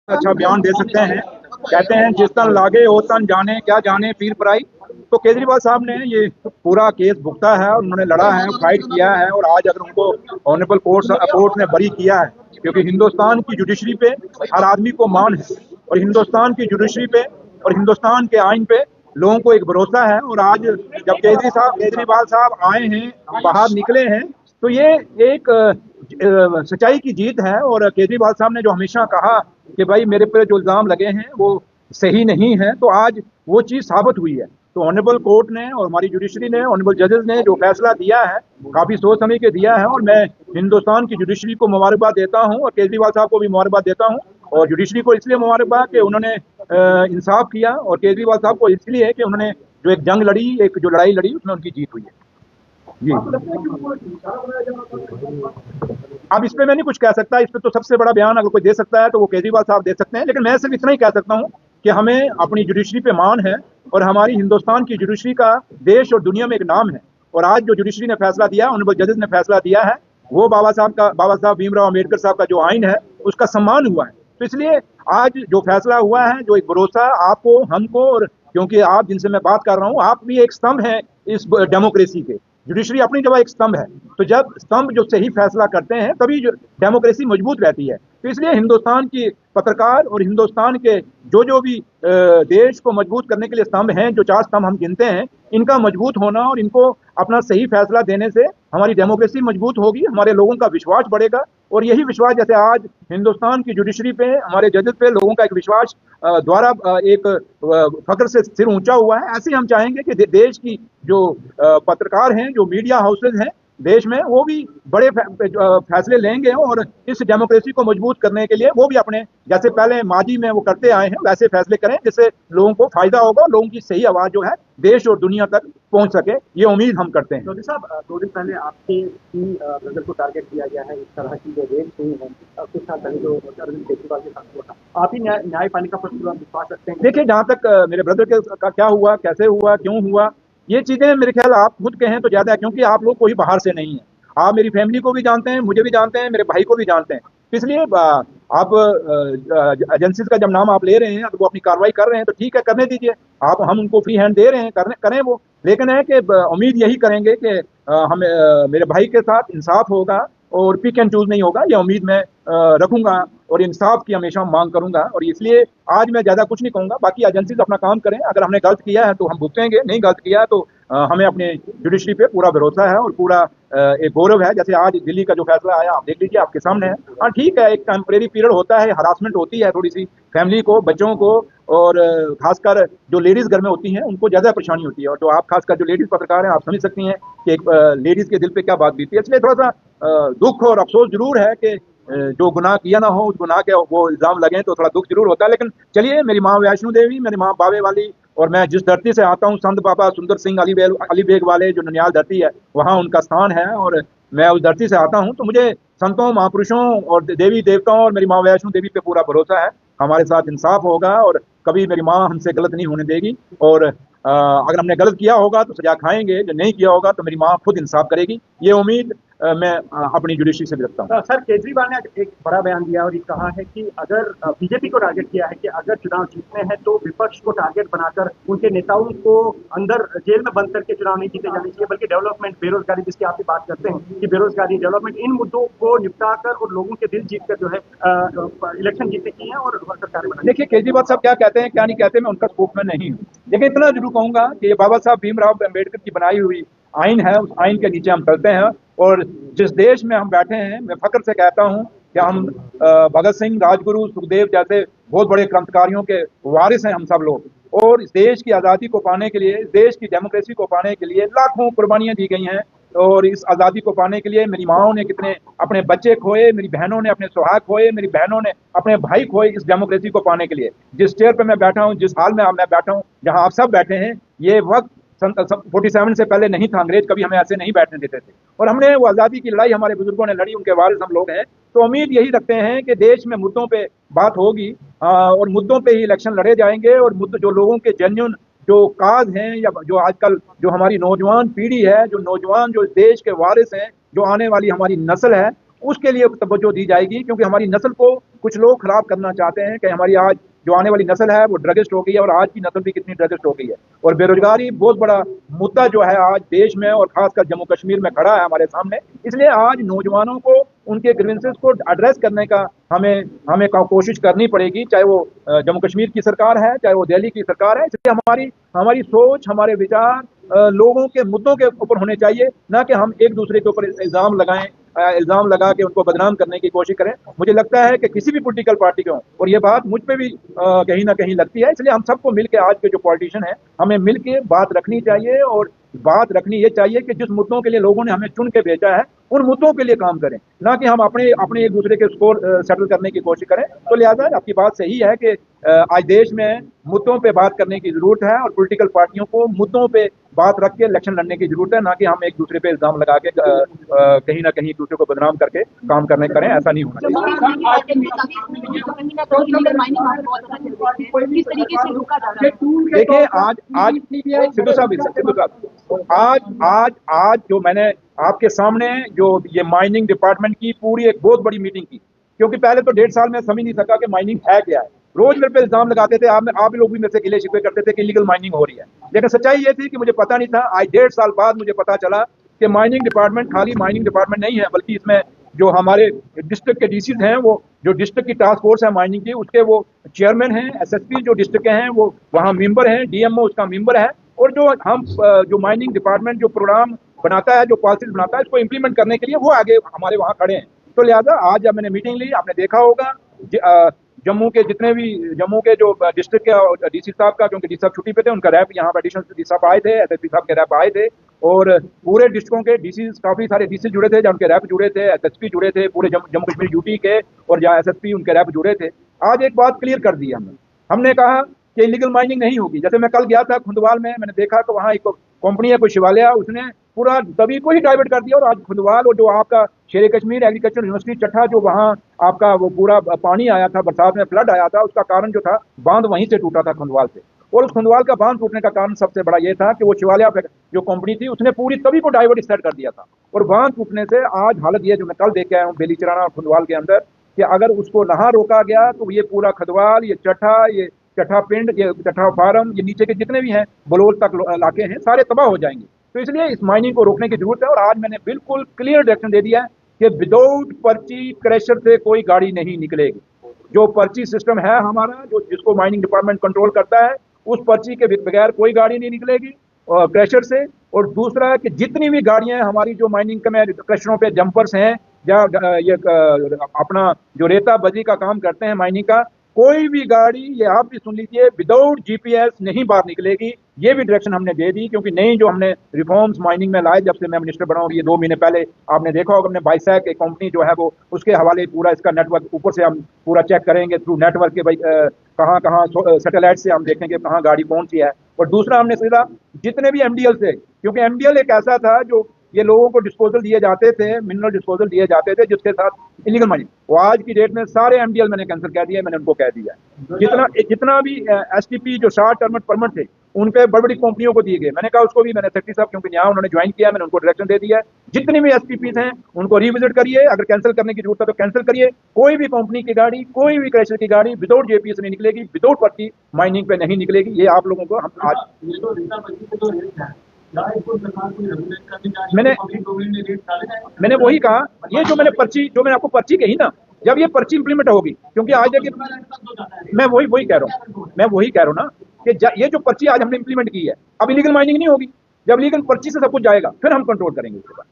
अच्छा बयान दे सकते हैं। कहते हैं जिस तन लागे ओ तन जाने, क्या जाने पीर पराई। तो केजरीवाल साहब ने ये पूरा केस भुगता है और उन्होंने लड़ा है, फाइट किया है, और आज अगर उनको ऑनरेबल कोर्ट ने बरी किया है, क्योंकि हिंदुस्तान की जुडिशरी पे हर आदमी को मान है, और हिंदुस्तान की जुडिशरी पे और हिंदुस्तान के आइन पे लोगों को एक भरोसा है। और आज जब केजरीवाल साहब आए हैं, बाहर निकले हैं, तो ये एक सच्चाई की जीत है। और केजरीवाल साहब ने जो हमेशा कहा कि भाई मेरे पे जो इल्जाम लगे हैं वो सही नहीं है, तो आज वो चीज साबित हुई है। तो ऑनरेबल कोर्ट ने और हमारी जुडिशरी ने, ऑनरेबल जजेस ने जो फैसला दिया है, काफी सोच समझ के दिया है, और मैं हिंदुस्तान की जुडिशरी को मुबारकबाद देता हूं और केजरीवाल साहब को भी मुबारकबाद देता हूं। और जुडिशरी को इसलिए मुबारकबाद कि उन्होंने इंसाफ किया, और केजरीवाल साहब को इसलिए कि उन्होंने जो एक जंग लड़ी, एक जो लड़ाई लड़ी, उसमें उनकी जीत हुई है। जी, अब इस पे मैं नहीं कुछ कह सकता। इस पे तो सबसे बड़ा बयान अगर कोई दे सकता है तो वो केजरीवाल साहब दे सकते हैं, लेकिन मैं सिर्फ इतना ही कह सकता हूं कि हमें अपनी जुडिशरी पे मान है, और हमारी हिंदुस्तान की जुडिशरी का देश और दुनिया में एक नाम है। और आज जो जुडिशरी ने फैसला दिया, ऑनरेबल जजेस ने फैसला दिया है, वो बाबा साहब भीमराव अम्बेडकर साहब का जो आइन है उसका सम्मान हुआ है। तो इसलिए आज जो फैसला हुआ है, जो एक भरोसा आपको, हमको, और क्योंकि आप जिनसे मैं बात कर रहा हूं, आप भी एक स्तंभ है इस डेमोक्रेसी के। जुडिशरी अपनी जगह एक स्तंभ है, तो जब स्तंभ जो सही फैसला करते हैं तभी जो डेमोक्रेसी मजबूत रहती है। तो इसलिए हिंदुस्तान की पत्रकार और हिंदुस्तान के जो भी देश को मजबूत करने के लिए स्तंभ हैं, जो 4 स्तंभ हम गिनते हैं, इनका मजबूत होना और इनको अपना सही फैसला देने से हमारी डेमोक्रेसी मजबूत होगी, हमारे लोगों का विश्वास बढ़ेगा। और यही विश्वास, जैसे आज हिंदुस्तान की जुडिशरी पे, हमारे जजेस पे लोगों का एक विश्वास द्वारा एक फख्र से सिर ऊंचा हुआ है, ऐसे हम चाहेंगे कि देश की जो पत्रकार हैं, जो मीडिया हाउसेज हैं देश में, वो भी बड़े फैसले लेंगे, और इस डेमोक्रेसी को मजबूत करने के लिए वो भी अपने, जैसे पहले माजी में वो करते आए हैं, वैसे फैसले करें जिससे लोगों को फायदा होगा, लोगों की सही आवाज जो है देश और दुनिया तक पहुंच सके, ये उम्मीद हम करते हैं। चौधरी साहब, 2 दिन पहले आपके ब्रदर को टारगेट किया गया है, इस तरह की जो रेप हुई है आपके साथ, जो अरविंद केजरीवाल के साथ हुआ, आप ही न्याय पाने का विश्वास रखते हैं? देखिए, जहां तक मेरे ब्रदर का क्या हुआ, कैसे हुआ, क्यों हुआ, ये चीजें मेरे ख्याल आप खुद कहें तो ज्यादा है, क्योंकि आप लोग कोई बाहर से नहीं है। आप मेरी फैमिली को भी जानते हैं, मुझे भी जानते हैं, मेरे भाई को भी जानते हैं। इसलिए आप एजेंसीज का जब नाम आप ले रहे हैं, तो वो अपनी कार्रवाई कर रहे हैं, तो ठीक है, करने दीजिए। आप, हम उनको फ्री हैंड दे रहे हैं, करें वो। लेकिन है कि उम्मीद यही करेंगे कि हम मेरे भाई के साथ इंसाफ होगा और पिक एंड चूज नहीं होगा, ये उम्मीद मैं रखूंगा, और इंसाफ की हमेशा मांग करूंगा। और इसलिए आज मैं ज्यादा कुछ नहीं कहूंगा, बाकी एजेंसीज अपना काम करें। अगर हमने गलत किया है तो हम भुगतेंगे, नहीं गलत किया है तो हमें अपने जुडिशरी पे पूरा भरोसा है और पूरा एक गौरव है। जैसे आज दिल्ली का जो फैसला आया, आप देख लीजिए, आपके सामने है। हाँ ठीक है, एक टेम्परेरी पीरियड होता है, हरासमेंट होती है थोड़ी सी, फैमिली को, बच्चों को, और खासकर जो लेडीज घर में होती हैं उनको ज्यादा परेशानी होती है। और जो आप खासकर जो लेडीज पत्रकार हैं, आप समझ सकती हैं कि एक लेडीज के दिल पे क्या बात बीती है। इसलिए थोड़ा सा दुख और अफसोस जरूर है कि जो गुनाह किया ना हो, उस गुनाह के वो इल्जाम लगे, तो थोड़ा दुख जरूर होता है। लेकिन चलिए, मेरी माँ वैष्णो देवी, मेरी माँ बाबे वाली, और मैं जिस धरती से आता हूँ, संत बाबा सुंदर सिंह अली बेग वाले जो ननियाल धरती है, वहाँ उनका स्थान है, और मैं उस धरती से आता हूँ। तो मुझे संतों, महापुरुषों और देवी देवताओं और मेरी माँ वैष्णो देवी पे पूरा भरोसा है। हमारे साथ इंसाफ होगा, और कभी मेरी माँ हमसे गलत नहीं होने देगी। और अगर हमने गलत किया होगा तो सजा खाएंगे, जो नहीं किया होगा तो मेरी माँ खुद इंसाफ करेगी, ये उम्मीद मैं अपनी जुडिशरी से भी रखता हूँ। सर, केजरीवाल ने एक बड़ा बयान दिया और ये कहा है कि अगर बीजेपी को टारगेट किया है कि अगर चुनाव जीतने हैं तो विपक्ष को टारगेट बनाकर उनके नेताओं को अंदर जेल में बंद करके चुनाव नहीं जीते जाने चाहिए, बल्कि डेवलपमेंट, बेरोजगारी, जिसकी आप बात करते हैं कि बेरोजगारी, डेवलपमेंट, इन मुद्दों को निपटाकर और लोगों के दिल जीत कर जो है इलेक्शन जीतने चाहिए और सरकारें बनानी। देखिए, केजरीवाल साहब क्या कहते हैं, क्या नहीं कहते, मैं उनका स्पोक्समैन नहीं हूँ, लेकिन इतना जरूर कहूंगा कि ये बाबा साहब भीमराव अम्बेडकर की बनाई हुई आइन है, उस आइन के नीचे हम चलते हैं। और जिस देश में हम बैठे हैं, मैं फख्र से कहता हूं कि हम भगत सिंह, राजगुरु, सुखदेव जैसे बहुत बड़े क्रांतिकारियों के वारिस हैं हम सब लोग। और इस देश की आज़ादी को पाने के लिए, इस देश की डेमोक्रेसी को पाने के लिए लाखों कुर्बानियां दी गई हैं। और इस आज़ादी को पाने के लिए मेरी माओं ने कितने अपने बच्चे खोए, मेरी बहनों ने अपने सुहाग खोए, मेरी बहनों ने अपने भाई खोए, इस डेमोक्रेसी को पाने के लिए। जिस चेयर पे मैं बैठा हूँ, जिस हाल में मैं बैठा हूँ, जहां आप सब बैठे हैं, ये वक्त 47 से पहले नहीं था। अंग्रेज कभी हमें ऐसे नहीं बैठने देते थे, और हमने वो आज़ादी की लड़ाई हमारे बुजुर्गों ने लड़ी, उनके वारिस हम लोग हैं। तो उम्मीद यही रखते हैं कि देश में मुद्दों पे बात होगी, और मुद्दों पे ही इलेक्शन लड़े जाएंगे। और मुद्दे जो लोगों के जेन्युइन जो काज हैं, या जो आजकल जो हमारी नौजवान पीढ़ी है, जो नौजवान जो इस देश के वारिस हैं, जो आने वाली हमारी नस्ल है, उसके लिए तवज्जो दी जाएगी, क्योंकि हमारी नस्ल को कुछ लोग खराब करना चाहते हैं कि हमारी आज जो आने वाली नस्ल है वो ड्रगिस्ट हो गई है, और आज की नस्ल भी कितनी ड्रगिस्ट हो गई है। और बेरोजगारी बहुत बड़ा मुद्दा जो है आज देश में और खासकर जम्मू कश्मीर में खड़ा है हमारे सामने। इसलिए आज नौजवानों को उनके ग्रीवेंसेस को एड्रेस करने का हमें हमें कोशिश करनी पड़ेगी, चाहे वो जम्मू कश्मीर की सरकार है, चाहे वो दिल्ली की सरकार है। इसलिए हमारी हमारी सोच, हमारे विचार लोगों के मुद्दों के ऊपर होने चाहिए, ना कि हम एक दूसरे के ऊपर इल्जाम लगाएं, इल्जाम लगा के उनको बदनाम करने की कोशिश करें। मुझे लगता है कि किसी भी पॉलिटिकल पार्टी को, और ये बात मुझ पे भी कहीं ना कहीं लगती है, इसलिए हम सबको मिलकर आज के जो पॉलिटिशियन हैं हमें मिलकर बात रखनी चाहिए। और बात रखनी ये चाहिए कि जिस मुद्दों के लिए लोगों ने हमें चुन के भेजा है उन मुद्दों के लिए काम करें, ना कि हम अपने अपने एक दूसरे के स्कोर सेटल करने की कोशिश करें। तो लिहाजा आपकी बात सही है कि आज देश में मुद्दों पे बात करने की जरूरत है, और पॉलिटिकल पार्टियों को मुद्दों पे बात रख के इलेक्शन लड़ने की जरूरत है, ना कि हम एक दूसरे पे इल्जाम लगा के कहीं ना कहीं एक दूसरे को बदनाम करके काम करें। ऐसा नहीं होना चाहिए। देखिए आज सिद्धू साहब आज जो मैंने आपके सामने जो ये माइनिंग डिपार्टमेंट की पूरी एक बहुत बड़ी मीटिंग की, क्योंकि पहले तो 1.5 साल में समझ नहीं सका कि माइनिंग है क्या है। रोज मेरे पे इल्जाम लगाते थे, आप लोग भी मेरे से गिले शिकवे करते थे कि इलीगल माइनिंग हो रही है, लेकिन सच्चाई ये थी कि मुझे पता नहीं था। आज 1.5 साल बाद मुझे पता चला कि माइनिंग डिपार्टमेंट खाली माइनिंग डिपार्टमेंट नहीं है, बल्कि इसमें जो हमारे डिस्ट्रिक्ट के डीसीज हैं, वो जो डिस्ट्रिक्ट की टास्क फोर्स है माइनिंग की, उसके वो चेयरमैन हैं, एसएसपी जो डिस्ट्रिक्ट के हैं वो वहाँ मेंबर हैं, डीएमओ उसका मेंबर है, और जो माइनिंग डिपार्टमेंट जो प्रोग्राम बनाता है, जो पॉलिसीज बनाता है, इसको इम्प्लीमेंट करने के लिए वो आगे हमारे वहाँ खड़े हैं। तो लिहाजा आज जब मैंने मीटिंग ली, आपने देखा होगा जम्मू के जम्मू के जो डिस्ट्रिक्ट के डीसी साहब का, क्योंकि डीसी साहब छुट्टी पे थे, उनका रैप यहाँ पर एडिशनल डीसी साहब आए थे, एसएसपी साहब के रैप आए थे, और पूरे डिस्ट्रिक्टों के डीसी, काफी सारे डीसी जुड़े थे, जहाँ उनके रैप जुड़े थे, एसएसपी जुड़े थे, पूरे जम्मू कश्मीर यूटी के, और जहाँ एसएसपी उनके रैप जुड़े थे। आज एक बात क्लियर कर दी हमने कहा कि इलीगल माइनिंग नहीं होगी। जैसे मैं कल गया था खुंदवाल में, मैंने देखा कि वहाँ एक कंपनी है कोई शिवालय, उसने पूरा तभी को ही डाइवर्ट कर दिया, और आज खुंदवाल और जो आपका शेर कश्मीर एग्रीकल्चर यूनिवर्सिटी चट्ठा, जो वहाँ आपका वो पूरा पानी आया था, बरसात में फ्लड आया था, उसका कारण जो था बांध वहीं से टूटा था खुंदवाल से। और उस खुंदवाल का बांध टूटने का कारण सबसे बड़ा ये था कि वो शिवालय जो कंपनी थी उसने पूरी तवी को डाइवर्ट स्टार्ट कर दिया था, और बांध टूटने से आज हालत ये जो मैं कल देख के आया हूँ बेलीचराना और खुंदवाल के अंदर, कि अगर उसको ना रोका गया तो ये पूरा खुंदवाल, ये चट्ठा पिंड, ये चट्ठा फार्म, ये नीचे के जितने भी हैं बलोल तक इलाके हैं, सारे तबाह हो जाएंगे। तो इसलिए इस माइनिंग को रोकने की जरूरत है, और आज मैंने बिल्कुल क्लियर डायरेक्शन दे दिया है कि विदाउट पर्ची क्रैशर से कोई गाड़ी नहीं निकलेगी। जो पर्ची सिस्टम है हमारा, जिसको माइनिंग डिपार्टमेंट कंट्रोल करता है, उस पर्ची के बगैर कोई गाड़ी नहीं निकलेगी क्रैशर से। और दूसरा है कि जितनी भी गाड़ियां हमारी जो माइनिंग में क्रशरों पे जंपर्स हैं, या ये अपना जो रेता बजरी का काम करते हैं माइनिंग का, कोई भी गाड़ी, ये आप भी सुन लीजिए, विदाउट जीपीएस नहीं बाहर निकलेगी। ये भी डायरेक्शन हमने दे दी, क्योंकि नई जो हमने रिफॉर्म्स माइनिंग में लाए जब से मैं मिनिस्टर बना हूँ, ये 2 महीने पहले आपने देखा होगा, हमने बाइसैक एक कंपनी जो है वो उसके हवाले पूरा इसका नेटवर्क ऊपर से हम पूरा चेक करेंगे थ्रू नेटवर्क के, भाई कहाँ सैटेलाइट से हम देखेंगे कहाँ गाड़ी कौन सी है। और दूसरा हमने सीधा जितने भी एमडीएल से, क्योंकि एमडीएल एक ऐसा था जो ये लोगों को डिस्पोजल दिए जाते थे, मिनरल डिस्पोजल दिए जाते थे, जिसके साथ इलीगल माइनिंग, वो आज की डेट में सारे एमडीएल मैंने कैंसिल कर दिया है, मैंने उनको कह दिया है। जितना भी एसटीपी जो शॉर्ट टर्म परमिट थे उनपे बड़ी बड़ी कंपनियों को दिए गए, मैंने कहा उसको भी मैंने सेक्रेटरी साहब, क्योंकि यहाँ उन्होंने ज्वाइन किया, मैंने उनको डायरेक्शन दे दिया है, जितनी भी एसटीपीज हैं उनको रिविजिट करिए, अगर कैंसिल करने की जरूरत है तो कैंसिल करिए। कोई भी कंपनी की गाड़ी, कोई भी क्रैशर की गाड़ी विदाउट जेपीएस नहीं निकलेगी, विदाउट पर्ची माइनिंग पे नहीं निकलेगी। ये आप लोगों को हम आज मैंने वही कहा, ये जो मैंने आपको पर्ची कही ना, जब ये पर्ची इंप्लीमेंट होगी, क्योंकि आज देखिए मैं वही कह रहा हूँ ना कि ये जो पर्ची आज हमने इंप्लीमेंट की है, अब इलीगल माइनिंग नहीं होगी। जब लीगल पर्ची से सब कुछ जाएगा फिर हम कंट्रोल करेंगे उसके बाद।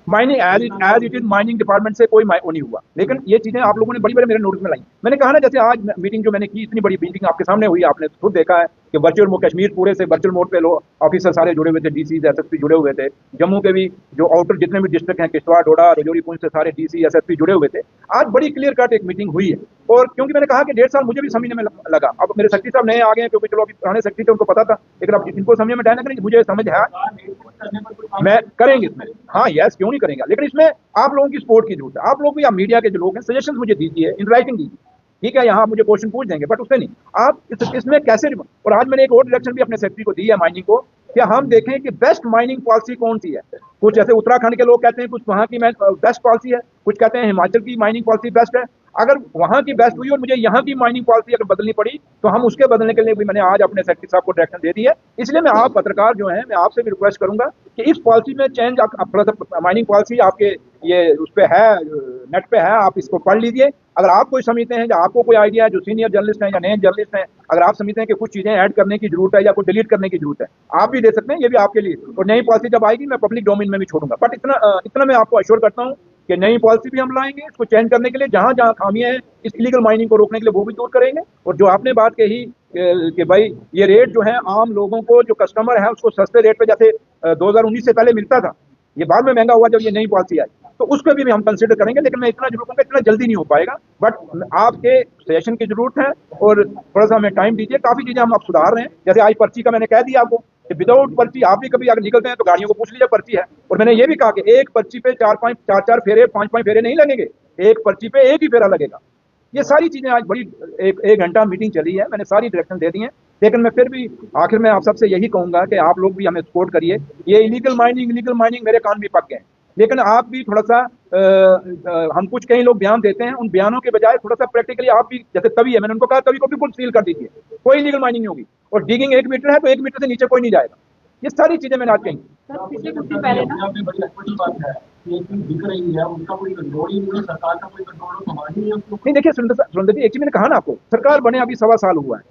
Mining as it is mining department से कोई वो नहीं हुआ, लेकिन ये चीजें आप लोगों ने बड़ी बड़े मेरे नोटिस में लाई। मैंने कहा ना, जैसे आज मीटिंग जो मैंने की, इतनी बड़ी मीटिंग आपके सामने हुई, आपने खुद देखा है कि वर्चुअल मोड कश्मीर पूरे से वर्चुअल मोड पे लोग ऑफिसर सारे जुड़े हुए थे, डीसी एसएसपी जुड़े हुए थे, जम्मू के भी जो आउटर जितने भी डिस्ट्रिक्ट हैं, किश्तवाड़, डोडा, राजौरी, पुंछ से सारे डीसी एसएसपी जुड़े हुए थे। आज बड़ी क्लियर कट एक मीटिंग हुई है, और क्योंकि मैंने कहा कि 1.5 साल मुझे भी समझने में लगा, अब मेरे सेक्रेटरी साहब नए आ गए, क्योंकि चलो अभी पुराने सेक्रेटरी थे उनको पता था, लेकिन अब इनको समझने में टाइम लग रही, मुझे समझ है मैं करेंगे इसमें, हाँ यस क्यों नहीं करेंगे, लेकिन इसमें आप लोगों की सपोर्ट की जरूरत है। आप लोग भी, आप मीडिया के जो लोग हैं, सजेशंस मुझे दीजिए, इन राइटिंग दीजिए, ठीक है, यहाँ आप मुझे क्वेश्चन पूछ देंगे, बट उससे नहीं, आप इसमें कैसे। और आज मैंने एक और डायरेक्शन भी अपने सेक्रेटरी को दी है माइनिंग को, कि हम देखें कि बेस्ट माइनिंग पॉलिसी कौन सी है। कुछ ऐसे उत्तराखंड के लोग कहते हैं कुछ वहाँ की बेस्ट पॉलिसी है, कुछ कहते हैं हिमाचल की माइनिंग पॉलिसी बेस्ट है। अगर वहाँ की बेस्ट हुई और मुझे यहाँ की माइनिंग पॉलिसी अगर बदलनी पड़ी तो हम उसके बदलने के लिए भी मैंने आज अपने सेक्रेटरी साहब को डायरेक्शन दे दी है। इसलिए मैं आप पत्रकार जो हैं, मैं आपसे भी रिक्वेस्ट करूंगा कि इस पॉलिसी में चेंज, आप थोड़ा सा माइनिंग पॉलिसी आपके ये उस पर है, नेट पे है, आप इसको पढ़ लीजिए। अगर आप कोई समझते हैं, या आपको कोई आइडिया है, जो सीनियर जर्नलिस्ट हैं या नए जर्नलिस्ट हैं, अगर आप समझते हैं कि कुछ चीजें ऐड करने की जरूरत है या कुछ डिलीट करने की जरूरत है, आप भी दे सकते हैं, ये भी आपके लिए। और नई पॉलिसी जब आएगी मैं पब्लिक डोमेन में भी छोड़ूंगा। बट इतना मैं आपको अश्योर करता हूँ कि नई पॉलिसी भी हम लाएंगे, इसको चेंज करने के लिए, जहां जहां खामियां हैं इस इलीगल माइनिंग को रोकने के लिए, वो भी दूर करेंगे। और जो आपने बात कही कि भाई ये रेट जो है आम लोगों को, जो कस्टमर है उसको सस्ते रेट पे जैसे 2019 से पहले मिलता था, ये बाद में महंगा हुआ जब ये नई पॉलिसी आई, तो उस पर भी हम कंसिडर करेंगे। लेकिन मैं इतना जरूर कहूंगा, इतना जल्दी नहीं हो पाएगा, बट आपके सजेशन की जरूरत है और थोड़ा सा हमें टाइम दीजिए। काफी चीजें हम अब सुधार रहे हैं, जैसे आई पर्ची का मैंने कह दिया आपको कि विदाउट पर्ची आप भी कभी अगर निकलते हैं तो गाड़ियों को पूछ लीजिए पर्ची है। और मैंने ये भी कहा कि एक पर्ची पे चार फेरे, पांच फेरे नहीं लगेंगे, एक पर्ची पे एक ही फेरा लगेगा। ये सारी चीजें आज बड़ी एक घंटा मीटिंग चली है, मैंने सारी डायरेक्शन दे दी है। लेकिन मैं फिर भी आखिर में आप सबसे यही कहूंगा कि आप लोग भी हमें सपोर्ट करिए। ये इलीगल माइनिंग मेरे कान भी पक गए हैं, लेकिन आप भी थोड़ा सा हम कुछ कई लोग बयान देते हैं, उन बयानों के बजाय थोड़ा सा प्रैक्टिकली आप भी, जैसे तवी है, मैंने उनको कहा तवी को बिल्कुल सील कर दीजिए, कोई इलीगल माइनिंग नहीं होगी। और डिगिंग 1 मीटर है तो 1 मीटर से नीचे कोई नहीं जाएगा। ये सारी चीजें मैंने आज कही। पिछले कुछ दिन पहले ना बड़ी अच्छी बात है दिख रही है, उनका कोई कंट्रोल ही नहीं है, सरकार का कोई कंट्रोल हमारी नहीं है उसको। नहीं, देखिए सुरेंद्र जी, एक चीज मैंने कहा ना आपको, सरकार बने अभी 1.25 साल हुआ है,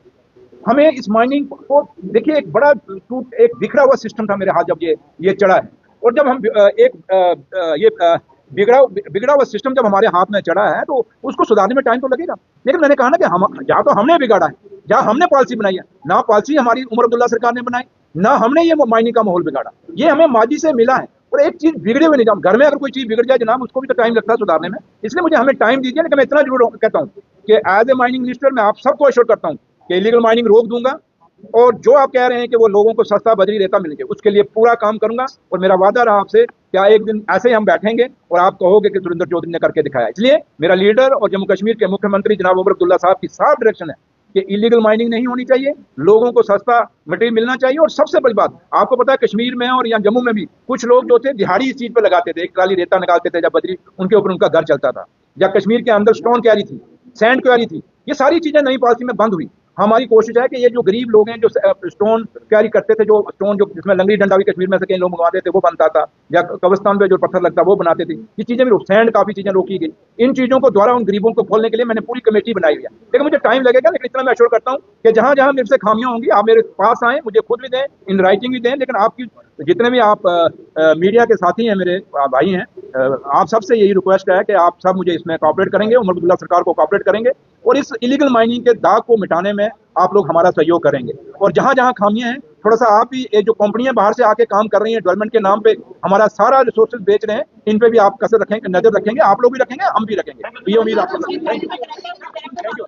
हमें इस माइनिंग को देखिए, एक बड़ा एक बिखरा हुआ सिस्टम था मेरे हाथ जब ये चढ़ा है। और जब हम बिगड़ा हुआ सिस्टम जब हमारे हाथ में चढ़ा है तो उसको सुधारने में टाइम तो लगेगा। लेकिन मैंने कहा ना कि हम, या तो हमने बिगाड़ा है या हमने पॉलिसी बनाई है। ना पॉलिसी हमारी उमर अब्दुल्ला सरकार ने बनाई, ना हमने ये माइनिंग का माहौल बिगाड़ा, ये हमें माजी से मिला है। और एक चीज बिगड़े हुए निजाम, घर में अगर कोई चीज बिगड़ जाए जनाब, उसको भी तो टाइम लगता है सुधारने में। इसलिए मुझे हमें टाइम दीजिए। लेकिन मैं इतना जरूर कहता हूँ कि एज ए माइनिंग मिनिस्टर मैं आप सबको अश्योर करता हूँ कि इलीगल माइनिंग रोक दूंगा। और जो आप कह रहे हैं कि वो लोगों को सस्ता बजरी रेता मिलेंगे, उसके लिए पूरा काम करूंगा। और मेरा वादा रहा आपसे, क्या एक दिन ऐसे ही हम बैठेंगे और आप कहोगे कि सुरेंद्र चौधरी ने करके दिखाया। इसलिए मेरा लीडर और जम्मू कश्मीर के मुख्यमंत्री जनाब उमर अब्दुल्ला साहब की साफ डायरेक्शन है कि इलीगल माइनिंग नहीं होनी चाहिए, लोगों को सस्ता मटेरियल मिलना चाहिए। और सबसे बड़ी बात, आपको पता है कश्मीर में और यहाँ जम्मू में भी कुछ लोग जो थे दिहाड़ी इस चीज पे लगाते थे, एक ट्राली रेता निकालते थे जब बजरी, उनके ऊपर उनका घर चलता था। या कश्मीर के अंदर स्टोन क्वारी थी, सैंड क्वारी थी, ये सारी चीजें नई पॉलिसी में बंद हुई। हमारी कोशिश है कि ये जो गरीब लोग हैं जो स्टोन कैरी करते थे, जो स्टोन जो जिसमें लंगड़ी डंडा भी कश्मीर में से कई लोग मंगवाते थे वो बनता था, या कब्रिस्तान में जो पत्थर लगता वो बनाते थे, ये चीजें भी, सैंड काफी चीजें रोकी गई। इन चीजों को द्वारा उन गरीबों को खोलने के लिए मैंने पूरी कमेटी बनाई हुई है। लेकिन मुझे टाइम लगेगा, लेकिन इतना मैं अश्योर करता हूँ कि जहां जहां मेरे से खामियां होंगी आप मेरे पास आए, मुझे खुद भी दें, इन राइटिंग भी दें। लेकिन आपकी जितने भी आप मीडिया के साथी हैं, मेरे भाई हैं, आप सबसे यही रिक्वेस्ट है कि आप सब मुझे इसमें कॉपरेट करेंगे, उमर अब्दुल्ला सरकार को कॉपरेट करेंगे और इस इलीगल माइनिंग के दाग को मिटाने में आप लोग हमारा सहयोग करेंगे। और जहां जहां खामियां हैं, थोड़ा सा आप भी, ये जो कंपनियां बाहर से आके काम कर रही हैं डेवलपमेंट के नाम पे हमारा सारा रिसोर्सेज बेच रहे हैं, इन पे भी आप कसर रखेंगे, नजर रखेंगे, आप लोग भी रखेंगे, हम भी रखेंगे। ये उम्मीद आपको। Thank you.